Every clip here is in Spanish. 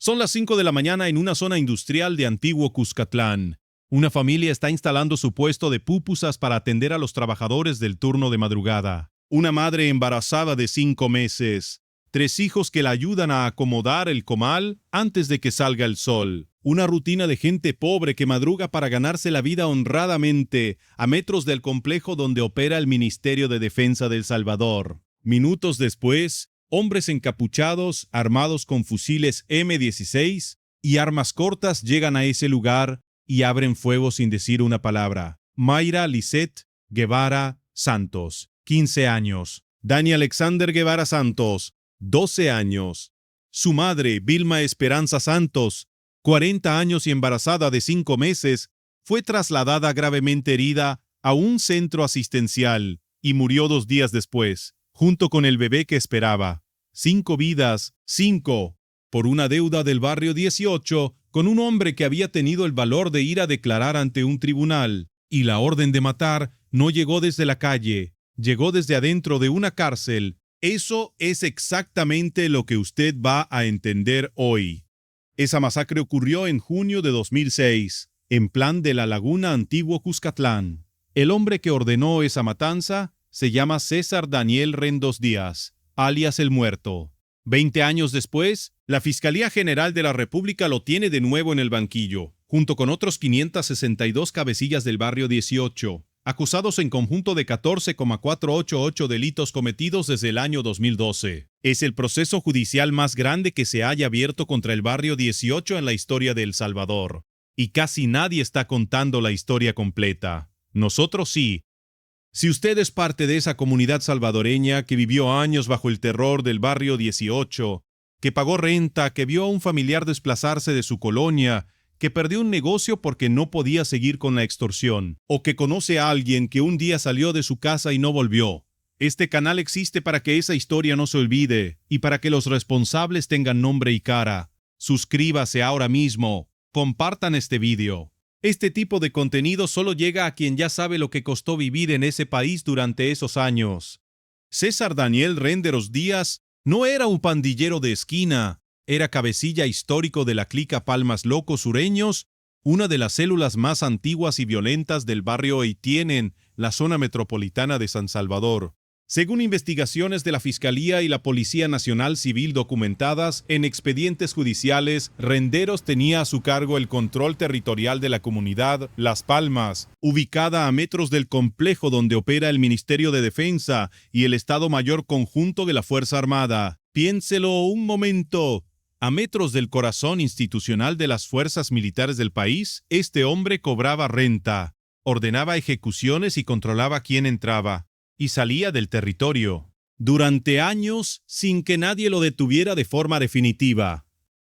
Son las 5 de la mañana en una zona industrial de Antiguo Cuscatlán. Una familia está instalando su puesto de pupusas para atender a los trabajadores del turno de madrugada. Una madre embarazada de 5 meses. 3 hijos que la ayudan a acomodar el comal antes de que salga el sol. Una rutina de gente pobre que madruga para ganarse la vida honradamente a metros del complejo donde opera el Ministerio de Defensa de El Salvador. Minutos después, hombres encapuchados, armados con fusiles M16 y armas cortas llegan a ese lugar y abren fuego sin decir una palabra. Mayra Lisette Guevara Santos, 15 años. Dani Alexander Guevara Santos, 12 años. Su madre, Vilma Esperanza Santos, 40 años y embarazada de 5 meses, fue trasladada gravemente herida a un centro asistencial y murió 2 días después, junto con el bebé que esperaba. 5 vidas, 5, por una deuda del barrio 18 con un hombre que había tenido el valor de ir a declarar ante un tribunal. Y la orden de matar no llegó desde la calle, llegó desde adentro de una cárcel. Eso es exactamente lo que usted va a entender hoy. Esa masacre ocurrió en junio de 2006, en Plan de la Laguna, Antiguo Cuscatlán. El hombre que ordenó esa matanza se llama César Daniel Rendos Díaz, alias El Muerto. 20 años después, la Fiscalía General de la República lo tiene de nuevo en el banquillo, junto con otros 562 cabecillas del barrio 18, acusados en conjunto de 14,488 delitos cometidos desde el año 2012. Es el proceso judicial más grande que se haya abierto contra el barrio 18 en la historia de El Salvador. Y casi nadie está contando la historia completa. Nosotros sí. Si usted es parte de esa comunidad salvadoreña que vivió años bajo el terror del barrio 18, que pagó renta, que vio a un familiar desplazarse de su colonia, que perdió un negocio porque no podía seguir con la extorsión, o que conoce a alguien que un día salió de su casa y no volvió, este canal existe para que esa historia no se olvide y para que los responsables tengan nombre y cara. Suscríbase ahora mismo. Compartan este vídeo. Este tipo de contenido solo llega a quien ya sabe lo que costó vivir en ese país durante esos años. César Daniel Renderos Díaz no era un pandillero de esquina, era cabecilla histórico de la clica Palmas Locos Sureños, una de las células más antiguas y violentas del barrio Haitienen, la zona metropolitana de San Salvador. Según investigaciones de la Fiscalía y la Policía Nacional Civil documentadas en expedientes judiciales, Renderos tenía a su cargo el control territorial de la comunidad Las Palmas, ubicada a metros del complejo donde opera el Ministerio de Defensa y el Estado Mayor Conjunto de la Fuerza Armada. Piénselo un momento. A metros del corazón institucional de las fuerzas militares del país, este hombre cobraba renta, ordenaba ejecuciones y controlaba quién entraba y salía del territorio, durante años sin que nadie lo detuviera de forma definitiva.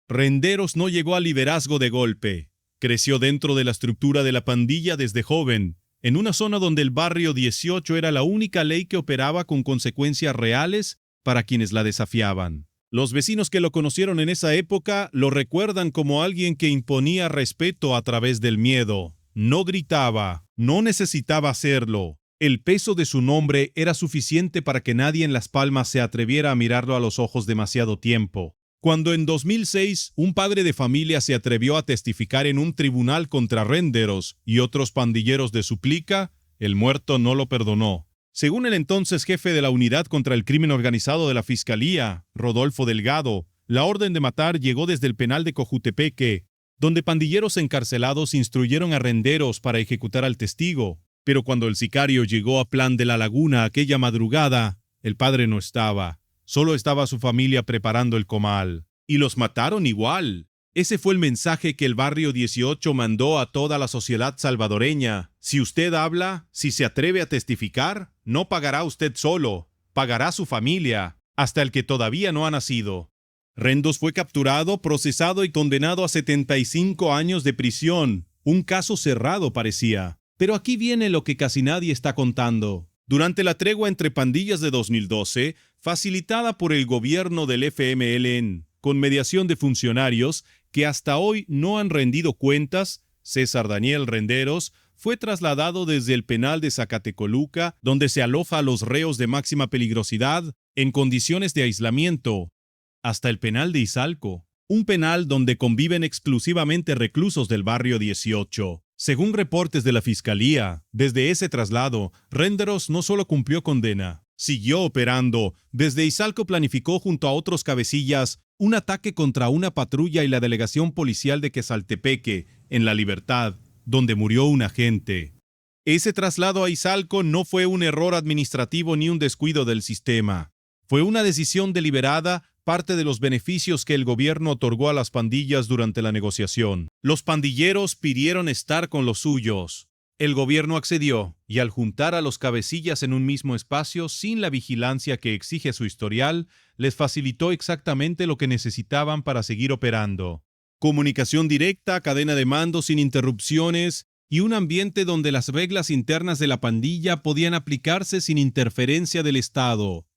Renderos no llegó al liderazgo de golpe. Creció dentro de la estructura de la pandilla desde joven, en una zona donde el barrio 18 era la única ley que operaba con consecuencias reales para quienes la desafiaban. Los vecinos que lo conocieron en esa época lo recuerdan como alguien que imponía respeto a través del miedo. No gritaba, no necesitaba hacerlo. El peso de su nombre era suficiente para que nadie en Las Palmas se atreviera a mirarlo a los ojos demasiado tiempo. Cuando en 2006 un padre de familia se atrevió a testificar en un tribunal contra Renderos y otros pandilleros de su clica, El Muerto no lo perdonó. Según el entonces jefe de la Unidad contra el Crimen Organizado de la Fiscalía, Rodolfo Delgado, la orden de matar llegó desde el penal de Cojutepeque, donde pandilleros encarcelados instruyeron a Renderos para ejecutar al testigo. Pero cuando el sicario llegó a Plan de la Laguna aquella madrugada, el padre no estaba. Solo estaba su familia preparando el comal. Y los mataron igual. Ese fue el mensaje que el barrio 18 mandó a toda la sociedad salvadoreña. Si usted habla, si se atreve a testificar, no pagará usted solo, pagará su familia, hasta el que todavía no ha nacido. Rendos fue capturado, procesado y condenado a 75 años de prisión. Un caso cerrado parecía. Pero aquí viene lo que casi nadie está contando. Durante la tregua entre pandillas de 2012, facilitada por el gobierno del FMLN, con mediación de funcionarios que hasta hoy no han rendido cuentas, César Daniel Renderos fue trasladado desde el penal de Zacatecoluca, donde se aloja a los reos de máxima peligrosidad en condiciones de aislamiento, hasta el penal de Izalco, un penal donde conviven exclusivamente reclusos del barrio 18. Según reportes de la Fiscalía, desde ese traslado, Renderos no solo cumplió condena, siguió operando. Desde Izalco planificó junto a otros cabecillas un ataque contra una patrulla y la delegación policial de Quesaltepeque, en La Libertad, donde murió un agente. Ese traslado a Izalco no fue un error administrativo ni un descuido del sistema. Fue una decisión deliberada, parte de los beneficios que el gobierno otorgó a las pandillas durante la negociación. Los pandilleros pidieron estar con los suyos. El gobierno accedió, y al juntar a los cabecillas en un mismo espacio, sin la vigilancia que exige su historial, les facilitó exactamente lo que necesitaban para seguir operando. Comunicación directa, cadena de mando sin interrupciones, y un ambiente donde las reglas internas de la pandilla podían aplicarse sin interferencia del Estado.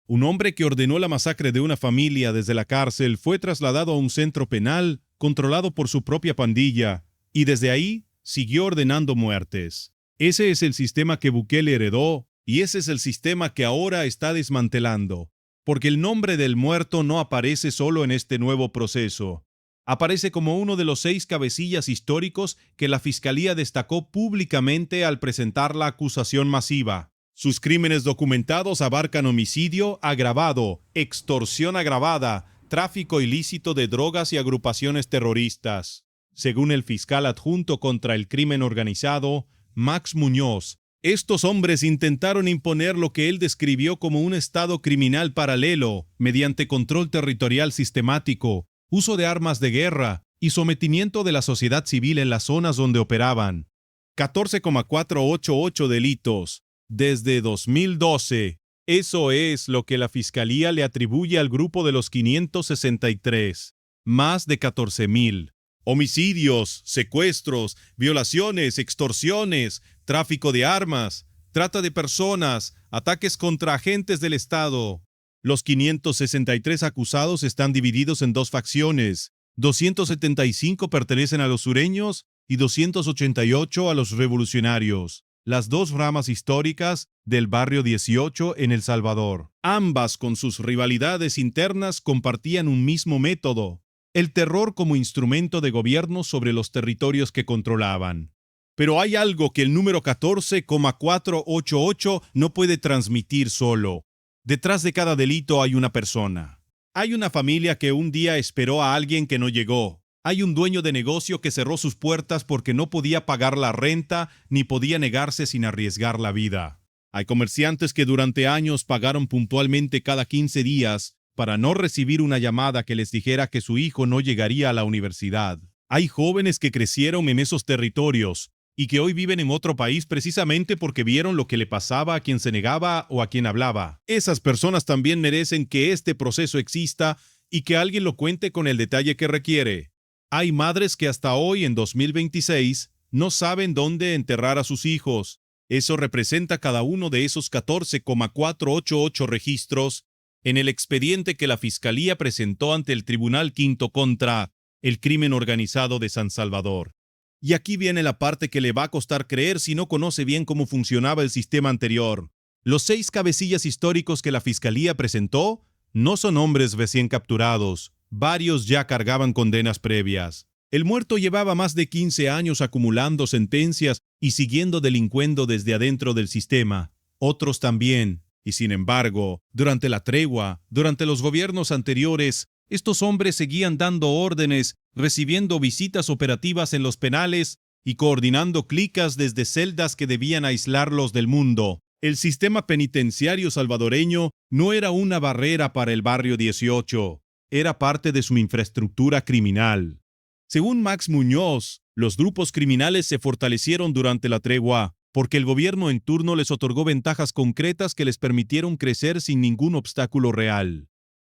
Un hombre que ordenó la masacre de una familia desde la cárcel fue trasladado a un centro penal controlado por su propia pandilla, y desde ahí siguió ordenando muertes. Ese es el sistema que Bukele heredó, y ese es el sistema que ahora está desmantelando, porque el nombre del muerto no aparece solo en este nuevo proceso. Aparece como uno de los 6 cabecillas históricos que la Fiscalía destacó públicamente al presentar la acusación masiva. Sus crímenes documentados abarcan homicidio agravado, extorsión agravada, tráfico ilícito de drogas y agrupaciones terroristas. Según el fiscal adjunto contra el crimen organizado, Max Muñoz, estos hombres intentaron imponer lo que él describió como un estado criminal paralelo, mediante control territorial sistemático, uso de armas de guerra y sometimiento de la sociedad civil en las zonas donde operaban. 14,488 delitos. Desde 2012, eso es lo que la Fiscalía le atribuye al grupo de los 563, más de 14,000. Homicidios, secuestros, violaciones, extorsiones, tráfico de armas, trata de personas, ataques contra agentes del Estado. Los 563 acusados están divididos en 2 facciones. 275 pertenecen a los sureños y 288 a los revolucionarios, las 2 ramas históricas del barrio 18 en El Salvador. Ambas, con sus rivalidades internas, compartían un mismo método: el terror como instrumento de gobierno sobre los territorios que controlaban. Pero hay algo que el número 14,488 no puede transmitir solo. Detrás de cada delito hay una persona. Hay una familia que un día esperó a alguien que no llegó. Hay un dueño de negocio que cerró sus puertas porque no podía pagar la renta ni podía negarse sin arriesgar la vida. Hay comerciantes que durante años pagaron puntualmente cada 15 días para no recibir una llamada que les dijera que su hijo no llegaría a la universidad. Hay jóvenes que crecieron en esos territorios y que hoy viven en otro país precisamente porque vieron lo que le pasaba a quien se negaba o a quien hablaba. Esas personas también merecen que este proceso exista y que alguien lo cuente con el detalle que requiere. Hay madres que hasta hoy, en 2026, no saben dónde enterrar a sus hijos. Eso representa cada uno de esos 14,488 registros en el expediente que la Fiscalía presentó ante el Tribunal Quinto contra el crimen organizado de San Salvador. Y aquí viene la parte que le va a costar creer si no conoce bien cómo funcionaba el sistema anterior. Los 6 cabecillas históricos que la Fiscalía presentó no son hombres recién capturados. Varios ya cargaban condenas previas. El muerto llevaba más de 15 años acumulando sentencias y siguiendo delincuendo desde adentro del sistema. Otros también. Y sin embargo, durante la tregua, durante los gobiernos anteriores, estos hombres seguían dando órdenes, recibiendo visitas operativas en los penales y coordinando clicas desde celdas que debían aislarlos del mundo. El sistema penitenciario salvadoreño no era una barrera para el barrio 18, era parte de su infraestructura criminal. Según Max Muñoz, los grupos criminales se fortalecieron durante la tregua porque el gobierno en turno les otorgó ventajas concretas que les permitieron crecer sin ningún obstáculo real.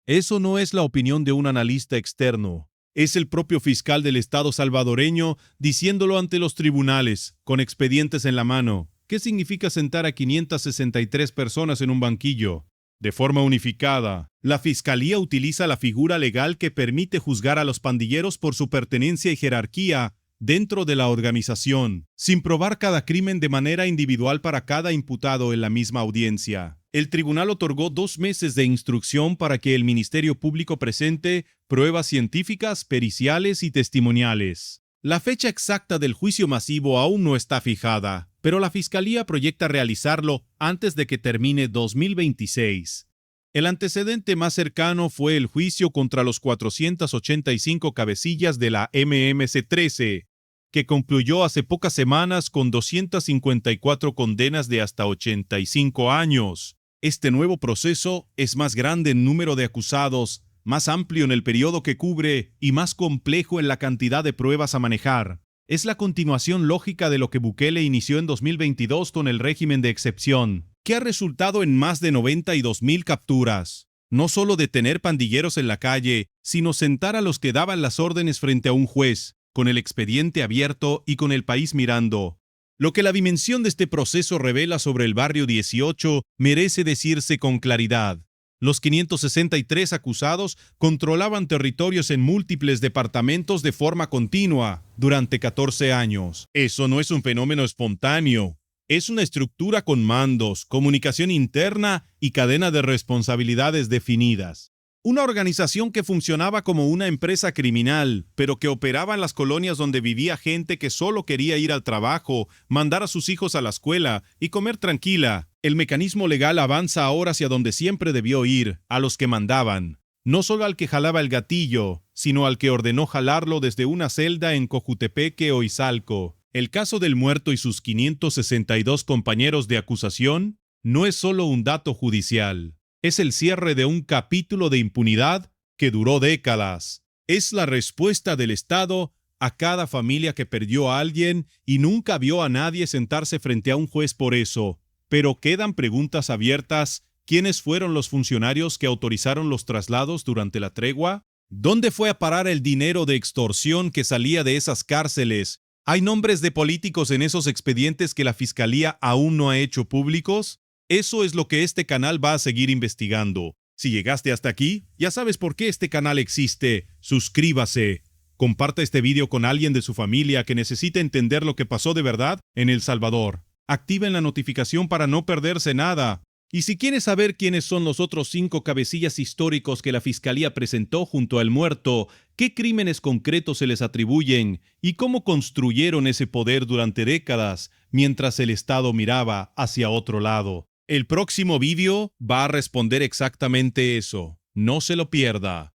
Eso no es la opinión de un analista externo. Es el propio fiscal del Estado salvadoreño diciéndolo ante los tribunales, con expedientes en la mano. ¿Qué significa sentar a 563 personas en un banquillo? De forma unificada, la Fiscalía utiliza la figura legal que permite juzgar a los pandilleros por su pertenencia y jerarquía dentro de la organización, sin probar cada crimen de manera individual para cada imputado en la misma audiencia. El tribunal otorgó 2 meses de instrucción para que el Ministerio Público presente pruebas científicas, periciales y testimoniales. La fecha exacta del juicio masivo aún no está fijada, pero la Fiscalía proyecta realizarlo antes de que termine 2026. El antecedente más cercano fue el juicio contra los 485 cabecillas de la MMC-13, que concluyó hace pocas semanas con 254 condenas de hasta 85 años. Este nuevo proceso es más grande en número de acusados, más amplio en el periodo que cubre y más complejo en la cantidad de pruebas a manejar. Es la continuación lógica de lo que Bukele inició en 2022 con el régimen de excepción, que ha resultado en más de 92,000 capturas. No solo detener pandilleros en la calle, sino sentar a los que daban las órdenes frente a un juez, con el expediente abierto y con el país mirando. Lo que la dimensión de este proceso revela sobre el barrio 18 merece decirse con claridad. Los 563 acusados controlaban territorios en múltiples departamentos de forma continua durante 14 años. Eso no es un fenómeno espontáneo. Es una estructura con mandos, comunicación interna y cadena de responsabilidades definidas. Una organización que funcionaba como una empresa criminal, pero que operaba en las colonias donde vivía gente que solo quería ir al trabajo, mandar a sus hijos a la escuela y comer tranquila. El mecanismo legal avanza ahora hacia donde siempre debió ir, a los que mandaban. No solo al que jalaba el gatillo, sino al que ordenó jalarlo desde una celda en Cojutepeque o Izalco. El caso del muerto y sus 562 compañeros de acusación no es solo un dato judicial. Es el cierre de un capítulo de impunidad que duró décadas. Es la respuesta del Estado a cada familia que perdió a alguien y nunca vio a nadie sentarse frente a un juez por eso. Pero quedan preguntas abiertas. ¿Quiénes fueron los funcionarios que autorizaron los traslados durante la tregua? ¿Dónde fue a parar el dinero de extorsión que salía de esas cárceles? ¿Hay nombres de políticos en esos expedientes que la Fiscalía aún no ha hecho públicos? Eso es lo que este canal va a seguir investigando. Si llegaste hasta aquí, ya sabes por qué este canal existe. Suscríbase. Comparta este video con alguien de su familia que necesite entender lo que pasó de verdad en El Salvador. Activen la notificación para no perderse nada. Y si quieres saber quiénes son los otros 5 cabecillas históricos que la Fiscalía presentó junto al muerto, qué crímenes concretos se les atribuyen y cómo construyeron ese poder durante décadas mientras el Estado miraba hacia otro lado. El próximo vídeo va a responder exactamente eso. No se lo pierda.